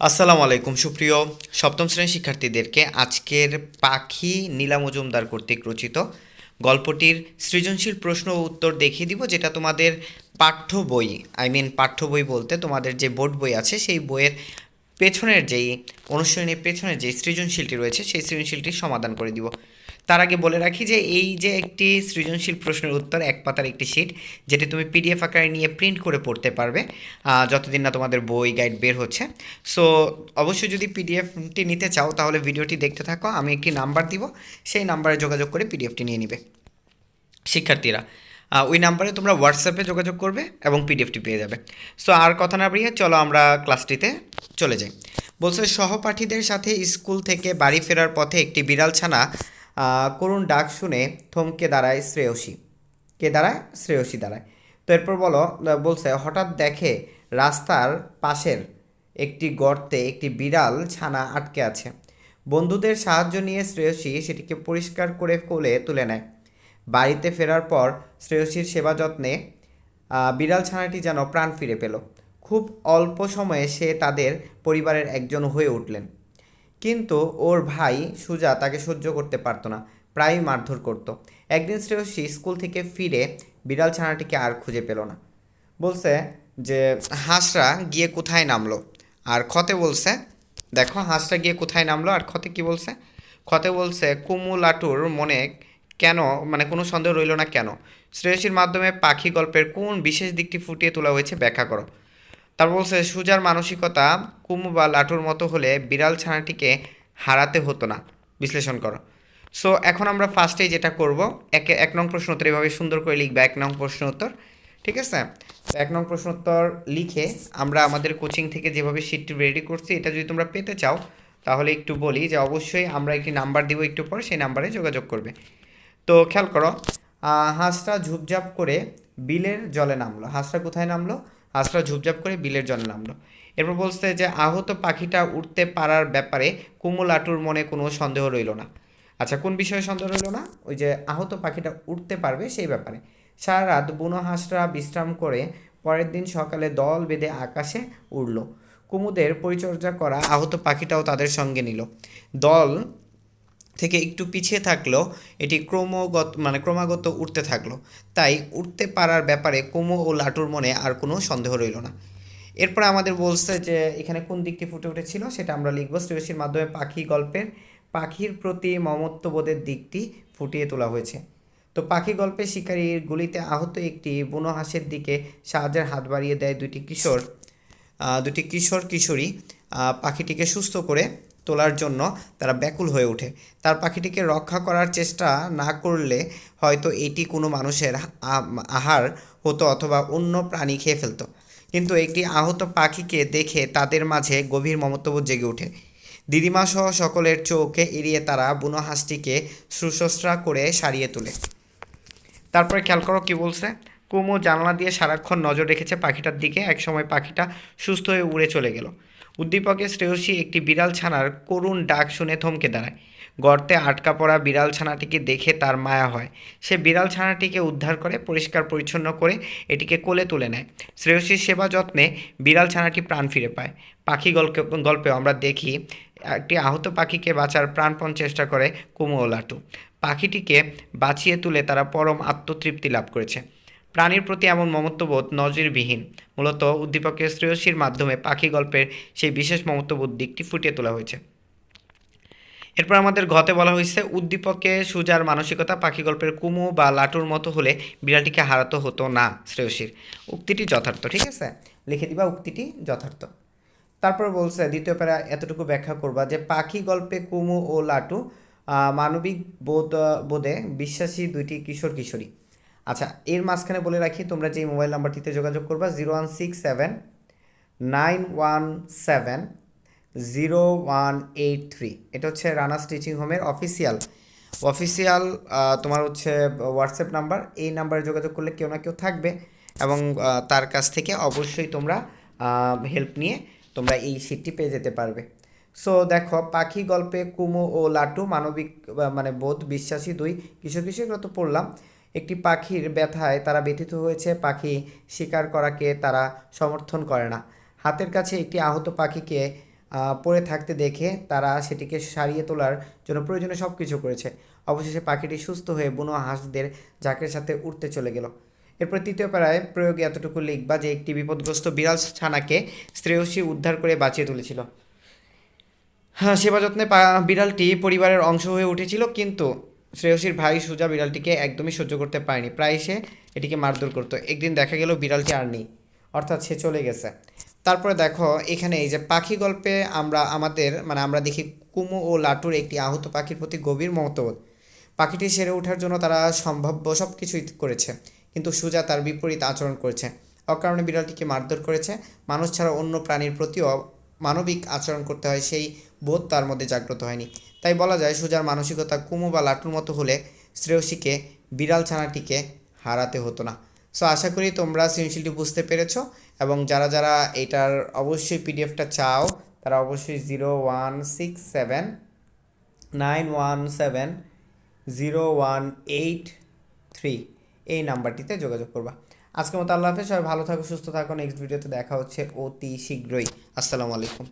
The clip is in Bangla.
আসসালামু আলাইকুম সুপ্রিয় সপ্তম শ্রেণীর শিক্ষার্থীদেরকে আজকের পাখি নীলা মজুমদার কর্তৃক রচিত গল্পটির সৃজনশীল প্রশ্ন ও উত্তর দেখিয়ে দিব, যেটা তোমাদের পাঠ্য বই পাঠ্য বই বলতে তোমাদের যে বোর্ড বই আছে সেই বইয়ের পেছনের যেই অনুশীলনীর পেছনের যে সৃজনশীলটি রয়েছে সেই সৃজনশীলটির সমাধান করে দিব। তার আগে বলে রাখি যে এই যে একটি সৃজনশীল প্রশ্নের উত্তর এক পাতার একটি শিট, যেটি তুমি পিডিএফ আকারে নিয়ে প্রিন্ট করে পড়তে পারবে যতদিন না তোমাদের বই গাইড বের হচ্ছে। সো অবশ্যই যদি পিডিএফটি নিতে চাও তাহলে ভিডিওটি দেখতে থাকো, আমি একটি নাম্বার দিব, সেই নাম্বারে যোগাযোগ করে পিডিএফটি নিয়ে নিবে শিক্ষার্থীরা। ওই নাম্বারে তোমরা হোয়াটসঅ্যাপে যোগাযোগ করবে এবং পিডিএফটি পেয়ে যাবে। সো আর কথা না বাড়িয়ে চলো আমরা ক্লাসটিতে চলে যাই। বলছে সহপাঠীদের সাথে স্কুল থেকে বাড়ি ফেরার পথে একটি বিড়াল ছানা করুণ ডাক শুনে থমকে দাঁড়ায় শ্রেয়সী। কে দাঁড়ায়? শ্রেয়সী দাঁড়ায়। তো এরপর বলছে হঠাৎ দেখে রাস্তার পাশের একটি গর্তে একটি বিড়াল ছানা আটকে আছে। বন্ধুদের সাহায্য নিয়ে শ্রেয়সী সেটিকে পরিষ্কার করে কোলে তুলে নেয়। বাড়িতে ফেরার পর শ্রেয়সীর সেবা যত্নে বিড়াল ছানাটি যেন প্রাণ ফিরে পেল। খুব অল্প সময়ে সে তাদের পরিবারের একজন হয়ে উঠলেন। কিন্তু ওর ভাই সুজা তাকে সহ্য করতে পারতো না, প্রায়ই মারধর করত। একদিন শ্রেয়সী স্কুল থেকে ফিরে বিড়াল ছানাটিকে আর খুঁজে পেল না। বলছে যে হাঁসরা গিয়ে কোথায় নামলো, আর খতে বলছে দেখো হাঁসরা গিয়ে কোথায় নামলো, আর খতে কি বলছে? খতে বলছে কুমু লাটুর মনে কেন কোনো সন্দেহ রইল না কেন? শ্রেয়সীর মাধ্যমে পাখি গল্পের কোন বিশেষ দিকটি ফুটিয়ে তোলা হয়েছে ব্যাখ্যা করো। তারপর বলছে সুজার মানসিকতা কুমু বা লাটুর মতো হলে বিড়াল ছানাটিকে হারাতে হতো না, বিশ্লেষণ করো। সো এখন আমরা ফার্স্টেই যেটা করব, এক নং প্রশ্ন উত্তর এভাবে সুন্দর করে লিখবে। এক নং প্রশ্ন উত্তর, ঠিক আছে? তো এক নং প্রশ্ন উত্তর লিখে আমরা আমাদের কোচিং থেকে যেভাবে শিটটি রেডি করছি, এটা যদি তোমরা পেতে চাও তাহলে একটু বলি যে অবশ্যই আমরা একটি নাম্বার দিব একটু পর, সেই নাম্বারে যোগাযোগ করবে। তো খেয়াল করো, হাঁসটা ঝুপঝাপ করে বিলের জলে নামলো। হাঁসটা কোথায় নামলো? হাঁসটা ঝুপঝাপ করে বিলের জলে নামলো। এরপর বলছে যে আহত পাখিটা উড়তে পারার ব্যাপারে কুমু লাটুর মনে কোনো সন্দেহ রইল না। আচ্ছা, কোন বিষয়ে সন্দেহ রইল না? ওই যে আহত পাখিটা উঠতে পারবে সেই ব্যাপারে। সারা রাত বুনো হাঁসরা বিশ্রাম করে পরের দিন সকালে দল বেঁধে আকাশে উড়ল। কুমুদের পরিচর্যা করা আহত পাখিটাও তাদের সঙ্গে নিল। দল থেকে একটু পিছিয়ে থাকলেও এটি ক্রমাগত উঠতে থাকলো। তাই উঠতে পারার ব্যাপারে কুমু ও লাটুর মনে আর কোনো সন্দেহ রইল না। এরপরে আমাদের বলছে যে এখানে কোন দিকটি ফুটে উঠেছিল সেটা আমরা লিখব। শ্রেয়সীর মাধ্যমে পাখি গল্পের পাখির প্রতি মমত্ববোধের দিকটি ফুটিয়ে তোলা হয়েছে। তো পাখি গল্পে শিকারীর গুলিতে আহত একটি বুনো হাঁসের দিকে সাহায্যের হাত বাড়িয়ে দেয় দুটি কিশোর কিশোরী পাখিটিকে সুস্থ করে তোলার জন্য তারা ব্যাকুল হয়ে ওঠে। তার পাখিটিকে রক্ষা করার চেষ্টা না করলে হয়তো এটি কোনো মানুষের আহার হতো অথবা অন্য প্রাণী খেয়ে ফেলতো। কিন্তু একটি আহত পাখিকে দেখে তাদের মাঝে গভীর মমত্ববোধ জেগে ওঠে। দিদিমা সহ সকলের চোখে এড়িয়ে তারা বুনো হাঁসটিকে শুশ্রূষা করে সারিয়ে তোলে। তারপরে খেয়াল করো কি বলছে। কুমু জানলা দিয়ে সারাক্ষণ নজর রেখেছে পাখিটার দিকে। একসময় পাখিটা সুস্থ হয়ে উড়ে চলে গেল। উদ্দীপকে শ্রেয়সী একটি বিড়াল ছানার করুণ ডাক শুনে থমকে দাঁড়ায়। গর্তে আটকা পড়া বিড়াল ছানাটিকে দেখে তার মায়া হয়। সে বিড়াল ছানাটিকে উদ্ধার করে পরিষ্কার পরিচ্ছন্ন করে এটিকে কোলে তুলে নেয়। শ্রেয়সীর সেবা যত্নে বিড়াল ছানাটি প্রাণ ফিরে পায়। পাখি গল্পে আমরা দেখি একটি আহত পাখিকে বাঁচার প্রাণপণ চেষ্টা করে কুমু ও লাটু। পাখিটিকে বাঁচিয়ে তুলে তারা পরম আত্মতৃপ্তি লাভ করেছে। প্রাণীর প্রতি এমন মমত্ববোধ নজিরবিহীন। মূলত উদ্দীপকের শ্রেয়সীর মাধ্যমে পাখি গল্পের সেই বিশেষ মমত্ববোধ দিকটি ফুটিয়ে তোলা হয়েছে। এরপর আমাদের ঘতে বলা হয়েছে উদ্দীপকে সুজার মানসিকতা পাখি গল্পের কুমু বা লাটুর মতো হলে বিড়ালটিকে হারাতে হতো না শ্রেয়সীর। উক্তিটি যথার্থ, ঠিক আছে? লিখে দিবা উক্তিটি যথার্থ। তারপর বলছে দ্বিতীয় প্যারা এতটুকু ব্যাখ্যা করবা যে পাখি গল্পে কুমু ও লাটু মানবিক বোধে বিশ্বাসী দুইটি কিশোর কিশোরী। আচ্ছা, এর মাঝখানে বলে রাখি তোমরা যে মোবাইল নাম্বারটিতে যোগাযোগ করবা 01679170183, এটা হচ্ছে রানা স্টিচিং হোমের অফিসিয়াল অফিসিয়াল তোমার হচ্ছে হোয়াটসঅ্যাপ নাম্বার। এই নাম্বারে যোগাযোগ করলে কেউ না কেউ থাকবে এবং তার কাছ থেকে অবশ্যই তোমরা হেল্প নিয়ে তোমরা এই শীটটি পেয়ে যেতে পারবে। সো দেখো, পাখি গল্পে কুমু ও লাটু মানবিক বোধ বিশ্বাসী দুই কিশোর কিশোরীরা তো পড়লাম। একটি পাখির ব্যথায় তারা ব্যথিত হয়েছে। পাখি শিকার করাকে তারা সমর্থন করে না। হাতের কাছে একটি আহত পাখিকে পড়ে থাকতে দেখে তারা সেটিকে সারিয়ে তোলার জন্য প্রয়োজনীয় সব কিছু করেছে। অবশেষে পাখিটি সুস্থ হয়ে বুনো হাঁসদের ঝাঁকের সাথে উড়তে চলে গেল। এরপর তৃতীয় পাড়ায় প্রয়োগে এতটুকু লিখবা যে একটি বিপদগ্রস্ত বিড়াল ছানাকে শ্রেয়সী উদ্ধার করে বাঁচিয়ে তুলেছিল। হ্যাঁ, সেবা যত্নে বিড়ালটি পরিবারের অংশ হয়ে উঠেছিল, কিন্তু শ্রেয়সীর ভাই সুজা বিড়ালটিকে একদমই সহ্য করতে পারেনি। প্রায় সে এটিকে মারধর করতো। একদিন দেখা গেল বিড়ালটি আর নেই, অর্থাৎ সে চলে গেছে। তারপরে দেখো এখানে এই যে পাখি গল্পে আমরা দেখি কুমু ও লাটুর একটি আহত পাখির প্রতি গভীর মমত্ববোধ। পাখিটি সেরে ওঠার জন্য তারা সম্ভাব্য সব কিছুই করেছে, কিন্তু সুজা তার বিপরীত আচরণ করেছে। অকারণে বিড়ালটিকে মারধর করেছে। মানুষ ছাড়া অন্য প্রাণীর প্রতিও মানবিক আচরণ করতে হয়, সেই বোধ তার মধ্যে জাগ্রত হয়নি। তাই বলা যায় সুজার মানসিকতা কুমু বা লাটুর মতো হলে শ্রেয়সীকে, বিড়াল ছানাটিকে হারাতে হতো না। সো আশা করি তোমরা সৃজনশীলটি বুঝতে পেরেছো, এবং যারা যারা এটার অবশ্যই পিডিএফটা চাও তারা অবশ্যই 0167917018 এই নাম্বারটিতে যোগাযোগ করবা। আজকের মতো আল্লাহ হাফেজ, সবাই ভালো থাকো, সুস্থ থাকো। নেক্সট ভিডিওতে দেখা হচ্ছে অতি শীঘ্রই। আসসালামু আলাইকুম।